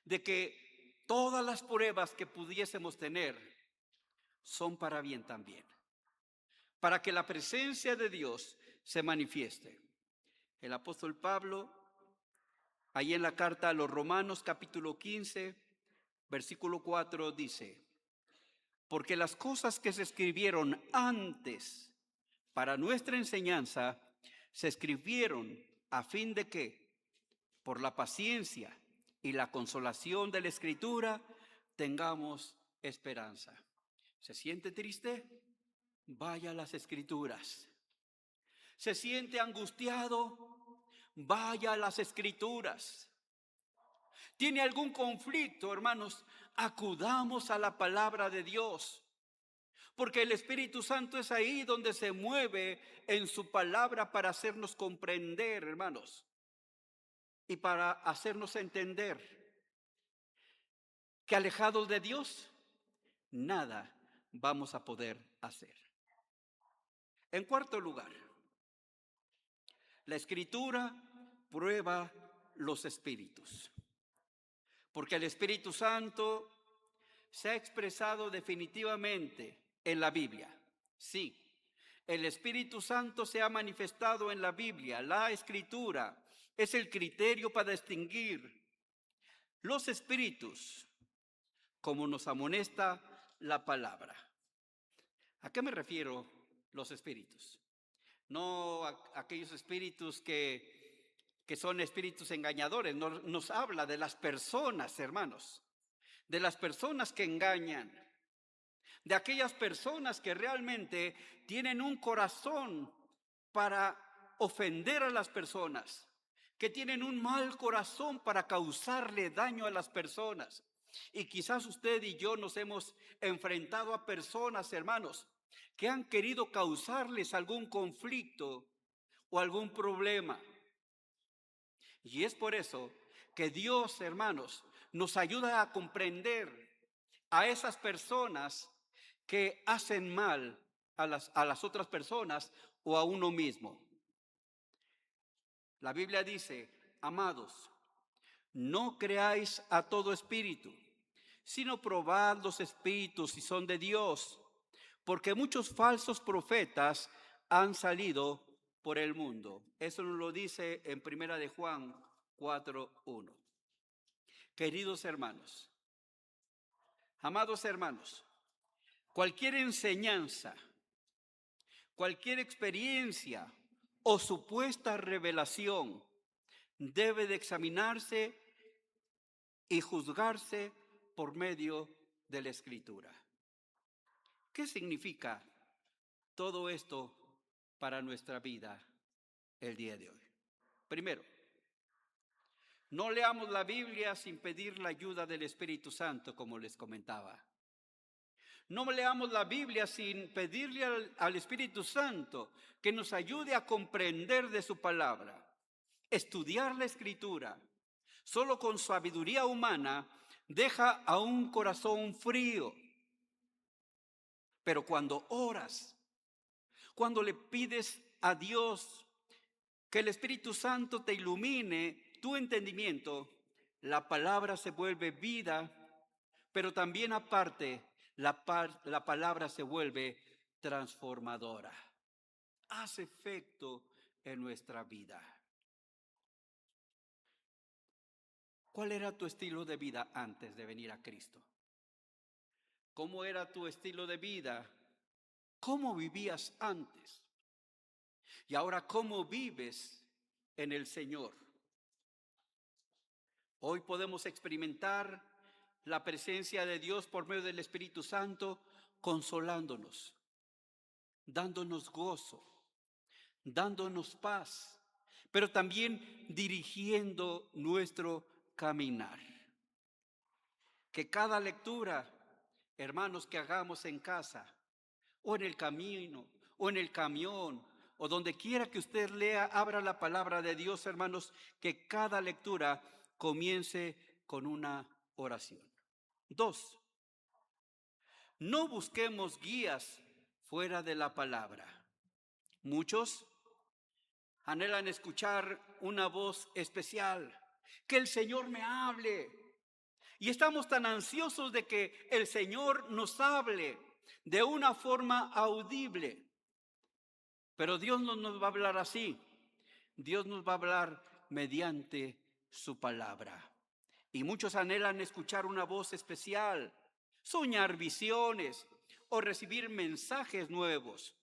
de que todas las pruebas que pudiésemos tener son para bien también, para que la presencia de Dios se manifieste. El apóstol Pablo, ahí en la carta a los Romanos capítulo 15, versículo 4 dice, porque las cosas que se escribieron antes para nuestra enseñanza se escribieron a fin de que, por la paciencia y la consolación de la Escritura, tengamos esperanza. ¿Se siente triste? Vaya a las Escrituras. ¿Se siente angustiado? Vaya a las Escrituras. ¿Tiene algún conflicto, hermanos? Acudamos a la palabra de Dios. Porque el Espíritu Santo es ahí donde se mueve en su palabra para hacernos comprender, hermanos. Y para hacernos entender que alejados de Dios, nada vamos a poder hacer. En cuarto lugar, la Escritura prueba los espíritus. Porque el Espíritu Santo se ha expresado definitivamente en la Biblia. Sí, el Espíritu Santo se ha manifestado en la Biblia. La Escritura es el criterio para distinguir los espíritus, como nos amonesta la palabra. ¿A qué me refiero los espíritus? No a aquellos espíritus que son espíritus engañadores. Nos habla de las personas, hermanos, de las personas que engañan, de aquellas personas que realmente tienen un corazón para ofender a las personas, que tienen un mal corazón para causarle daño a las personas. Y quizás usted y yo nos hemos enfrentado a personas, hermanos, que han querido causarles algún conflicto o algún problema. Y es por eso que Dios, hermanos, nos ayuda a comprender a esas personas que hacen mal a las otras personas o a uno mismo. La Biblia dice: amados, no creáis a todo espíritu, sino probad los espíritus si son de Dios, porque muchos falsos profetas han salido por el mundo. Eso nos lo dice en 1 de Juan 4:1. Queridos hermanos, amados hermanos, cualquier enseñanza, cualquier experiencia o supuesta revelación debe de examinarse y juzgarse por medio de la Escritura. ¿Qué significa todo esto para nuestra vida el día de hoy? Primero, no leamos la Biblia sin pedir la ayuda del Espíritu Santo, como les comentaba. No leamos la Biblia sin pedirle al Espíritu Santo que nos ayude a comprender de su palabra. Estudiar la Escritura solo con sabiduría humana deja a un corazón frío. Pero cuando oras, cuando le pides a Dios que el Espíritu Santo te ilumine tu entendimiento, la palabra se vuelve vida, pero también aparte, la palabra se vuelve transformadora. Hace efecto en nuestra vida. ¿Cuál era tu estilo de vida antes de venir a Cristo? ¿Cómo era tu estilo de vida? ¿Cómo vivías antes? Y ahora, ¿cómo vives en el Señor? Hoy podemos experimentar la presencia de Dios por medio del Espíritu Santo, consolándonos, dándonos gozo, dándonos paz, pero también dirigiendo nuestro caminar. Que cada lectura, hermanos, que hagamos en casa, o en el camino, o en el camión, o donde quiera que usted lea, abra la palabra de Dios, hermanos, que cada lectura comience con una oración. 2, no busquemos guías fuera de la palabra. Muchos anhelan escuchar una voz especial, que el Señor me hable. Y estamos tan ansiosos de que el Señor nos hable de una forma audible. Pero Dios no nos va a hablar así. Dios nos va a hablar mediante su palabra. Y muchos anhelan escuchar una voz especial, soñar visiones o recibir mensajes nuevos.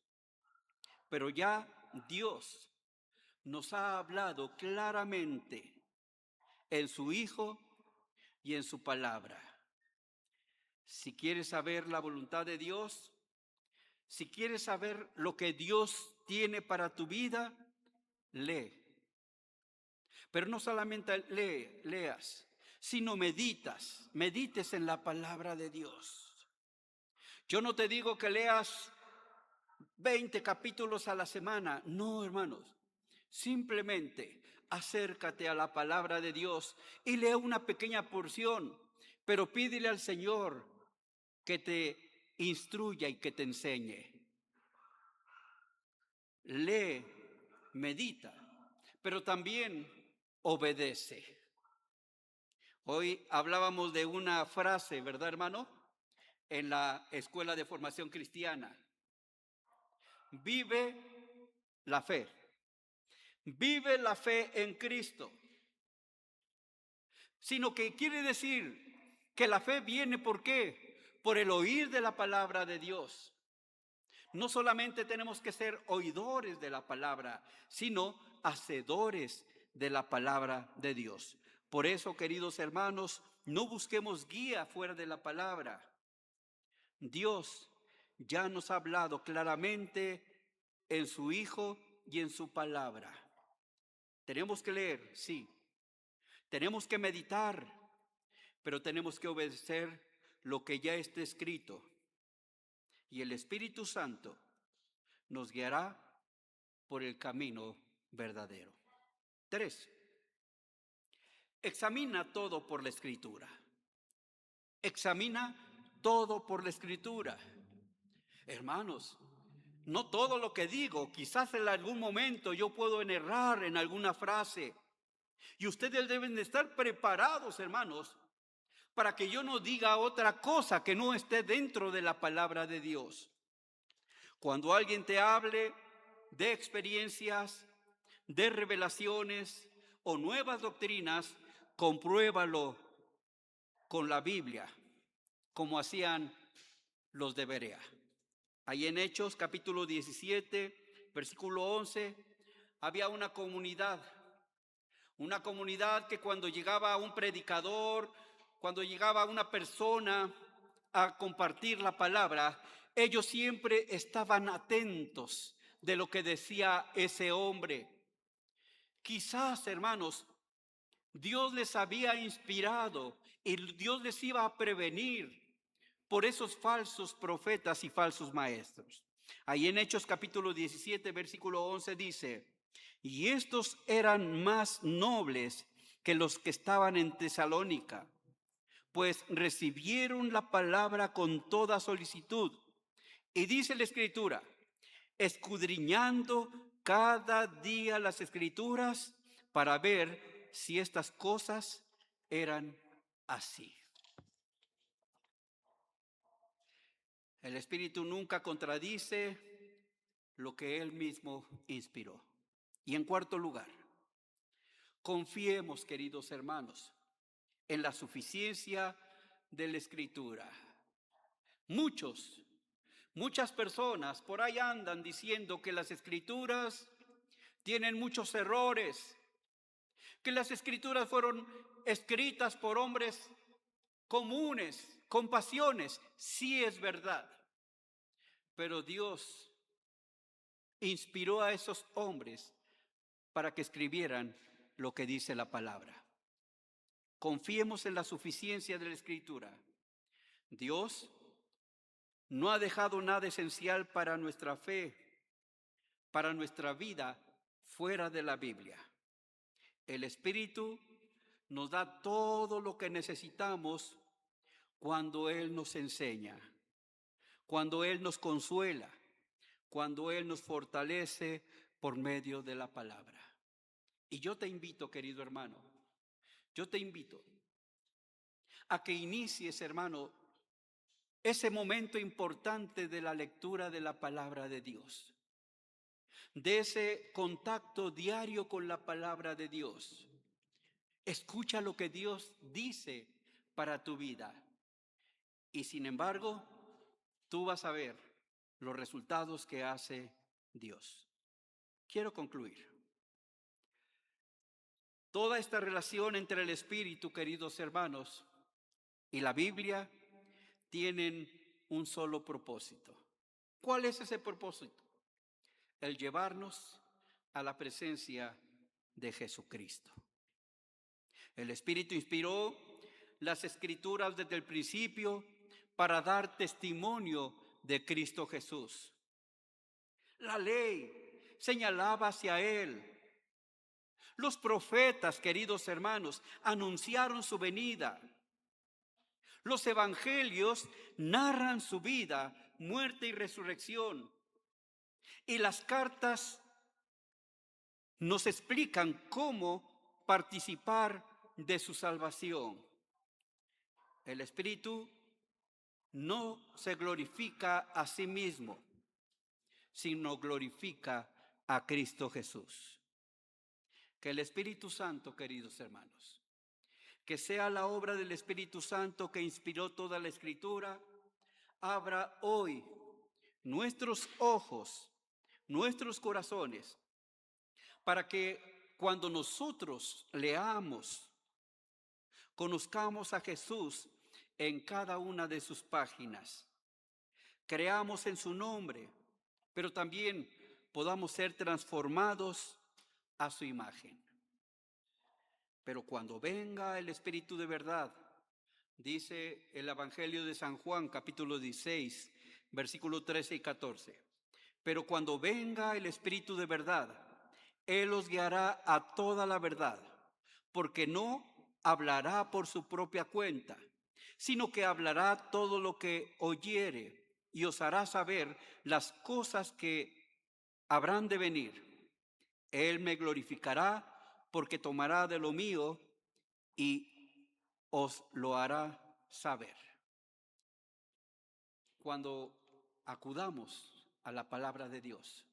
Pero ya Dios nos ha hablado claramente en su Hijo y en su palabra. Si quieres saber la voluntad de Dios, si quieres saber lo que Dios tiene para tu vida, lee. Pero no solamente leas, sino medites en la palabra de Dios. Yo no te digo que leas 20 capítulos a la semana, no, hermanos. Simplemente acércate a la palabra de Dios y lee una pequeña porción, pero pídele al Señor que te instruya y que te enseñe. Lee, medita, pero también obedece. Hoy hablábamos de una frase, ¿verdad, hermano? En la escuela de formación cristiana. Vive la fe. Vive la fe en Cristo. Sino que quiere decir que la fe viene, ¿por qué? Por el oír de la palabra de Dios. No solamente tenemos que ser oidores de la palabra, sino hacedores de la palabra de Dios. Por eso, queridos hermanos, no busquemos guía fuera de la palabra. Dios ya nos ha hablado claramente en su Hijo y en su palabra. Tenemos que leer, sí. Tenemos que meditar, pero tenemos que obedecer lo que ya está escrito. Y el Espíritu Santo nos guiará por el camino verdadero. 3. Examina todo por la Escritura. Examina todo por la Escritura. Hermanos, no todo lo que digo, quizás en algún momento yo puedo errar en alguna frase. Y ustedes deben de estar preparados, hermanos, para que yo no diga otra cosa que no esté dentro de la palabra de Dios. Cuando alguien te hable de experiencias, de revelaciones o nuevas doctrinas, compruébalo con la Biblia, como hacían los de Berea. Ahí en Hechos capítulo 17, versículo 11, había una comunidad que cuando llegaba un predicador, cuando llegaba una persona a compartir la palabra, ellos siempre estaban atentos de lo que decía ese hombre. Quizás, hermanos, Dios les había inspirado y Dios les iba a prevenir por esos falsos profetas y falsos maestros. Ahí en Hechos capítulo 17, versículo 11 dice: y estos eran más nobles que los que estaban en Tesalónica, pues recibieron la palabra con toda solicitud. Y dice la Escritura, escudriñando cada día las Escrituras para ver si estas cosas eran así. El Espíritu nunca contradice lo que Él mismo inspiró. Y en cuarto lugar, confiemos, queridos hermanos, en la suficiencia de la Escritura. Muchas personas por ahí andan diciendo que las Escrituras tienen muchos errores, que las Escrituras fueron escritas por hombres comunes, con pasiones. Sí es verdad, pero Dios inspiró a esos hombres para que escribieran lo que dice la palabra. Confiemos en la suficiencia de la Escritura. Dios no ha dejado nada esencial para nuestra fe, para nuestra vida, fuera de la Biblia. El Espíritu nos da todo lo que necesitamos cuando Él nos enseña, cuando Él nos consuela, cuando Él nos fortalece por medio de la palabra. Y yo te invito, querido hermano, yo te invito a que inicies, hermano, ese momento importante de la lectura de la palabra de Dios, de ese contacto diario con la palabra de Dios. Escucha lo que Dios dice para tu vida. Y sin embargo, tú vas a ver los resultados que hace Dios. Quiero concluir. Toda esta relación entre el Espíritu, queridos hermanos, y la Biblia tienen un solo propósito. ¿Cuál es ese propósito? El llevarnos a la presencia de Jesucristo. El Espíritu inspiró las Escrituras desde el principio para dar testimonio de Cristo Jesús. La ley señalaba hacia Él. Los profetas, queridos hermanos, anunciaron su venida. Los evangelios narran su vida, muerte y resurrección. Y las cartas nos explican cómo participar de su salvación. El Espíritu no se glorifica a sí mismo, sino glorifica a Cristo Jesús. Que el Espíritu Santo, queridos hermanos, que sea la obra del Espíritu Santo que inspiró toda la Escritura, abra hoy nuestros ojos, nuestros corazones, para que cuando nosotros leamos, conozcamos a Jesús en cada una de sus páginas, creamos en su nombre, pero también podamos ser transformados a su imagen. Pero cuando venga el Espíritu de verdad, dice el Evangelio de San Juan, capítulo 16, versículos 13 y 14. Pero cuando venga el Espíritu de verdad, Él os guiará a toda la verdad, porque no hablará por su propia cuenta, sino que hablará todo lo que oyere y os hará saber las cosas que habrán de venir. Él me glorificará porque tomará de lo mío y os lo hará saber. Cuando acudamos a la palabra de Dios,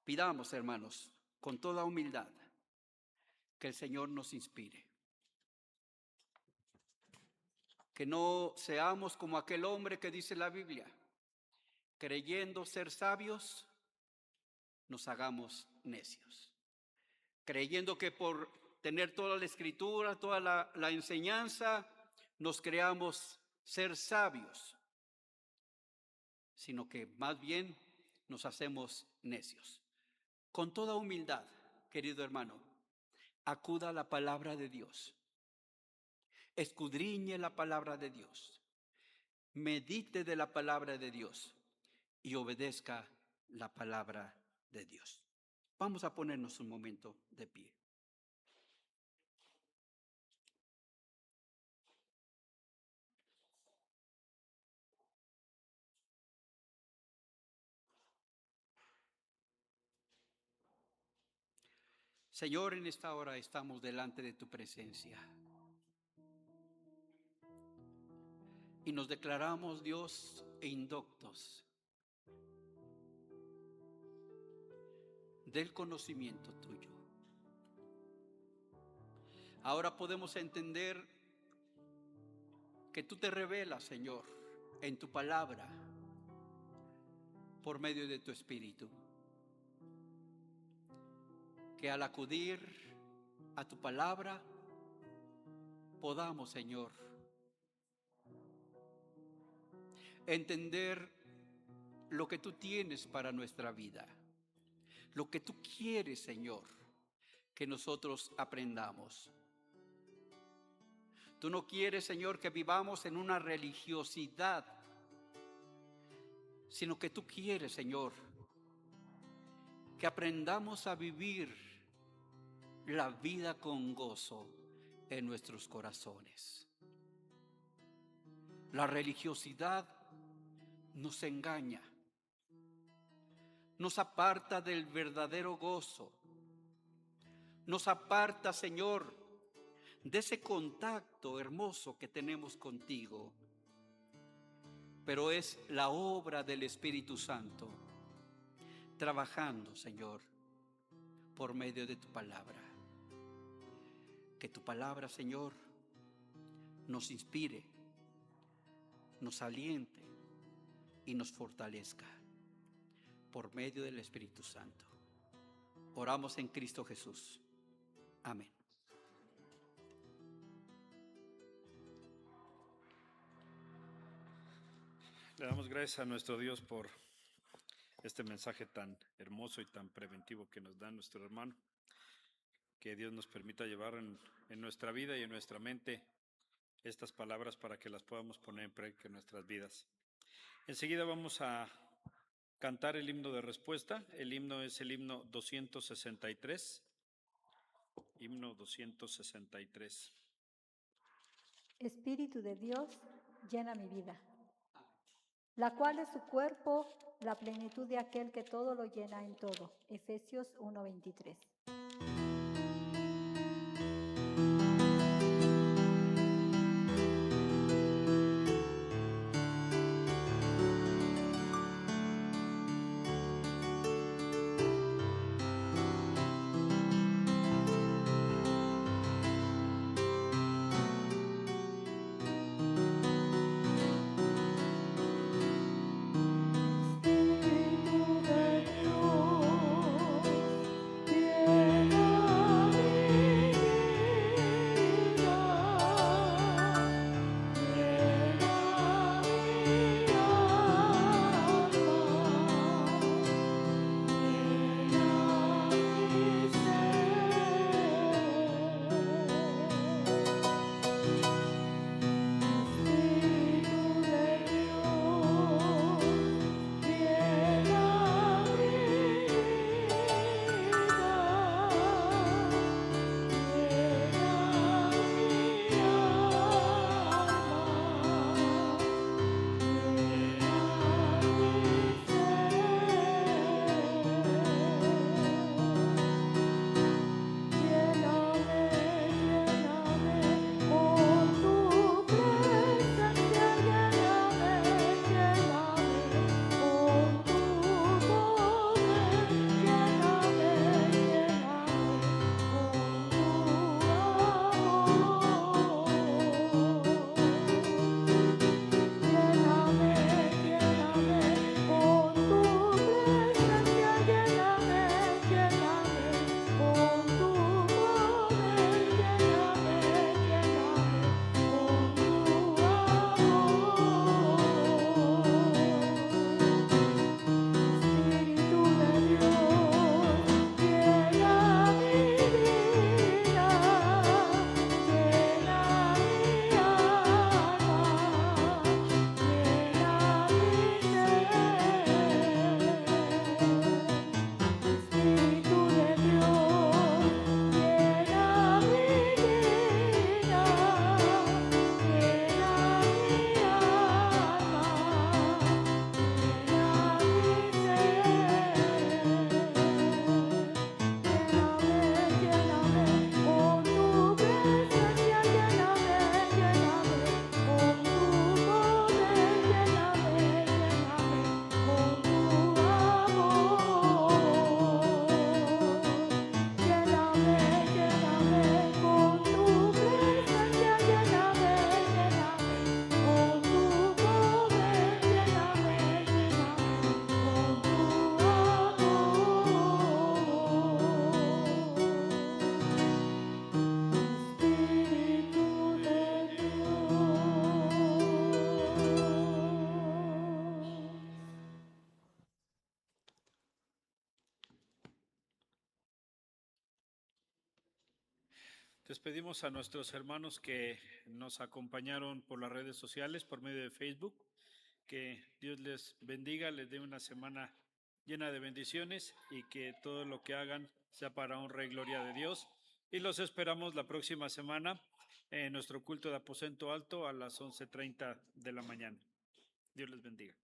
pidamos, hermanos, con toda humildad, que el Señor nos inspire. Que no seamos como aquel hombre que dice la Biblia, creyendo ser sabios, nos hagamos necios. Creyendo que por tener toda la Escritura, toda la enseñanza, nos creamos ser sabios, sino que más bien nos hacemos necios. Con toda humildad, querido hermano, acuda a la palabra de Dios. Escudriñe la palabra de Dios. Medite de la palabra de Dios y obedezca la palabra de Dios. Vamos a ponernos un momento de pie. Señor, en esta hora estamos delante de tu presencia y nos declaramos, Dios, indoctos del conocimiento tuyo. Ahora podemos entender que tú te revelas, Señor, en tu palabra por medio de tu Espíritu. Que al acudir a tu palabra podamos, Señor, entender lo que tú tienes para nuestra vida, lo que tú quieres, Señor, que nosotros aprendamos. Tú no quieres, Señor, que vivamos en una religiosidad, sino que tú quieres, Señor, que aprendamos a vivir la vida con gozo en nuestros corazones. La religiosidad nos engaña, nos aparta del verdadero gozo, nos aparta, Señor, de ese contacto hermoso que tenemos contigo. Pero es la obra del Espíritu Santo trabajando, Señor, por medio de tu palabra. Que tu palabra, Señor, nos inspire, nos aliente y nos fortalezca por medio del Espíritu Santo. Oramos en Cristo Jesús. Amén. Le damos gracias a nuestro Dios por este mensaje tan hermoso y tan preventivo que nos da nuestro hermano. Que Dios nos permita llevar en nuestra vida y en nuestra mente estas palabras para que las podamos poner en práctica en nuestras vidas. Enseguida vamos a cantar el himno de respuesta. El himno es el himno 263. Himno 263. Espíritu de Dios, llena mi vida, la cual es su cuerpo, la plenitud de aquel que todo lo llena en todo. Efesios 1:23. Despedimos a nuestros hermanos que nos acompañaron por las redes sociales, por medio de Facebook. Que Dios les bendiga, les dé una semana llena de bendiciones y que todo lo que hagan sea para honra y gloria de Dios. Y los esperamos la próxima semana en nuestro culto de aposento alto a las 11:30 de la mañana. Dios les bendiga.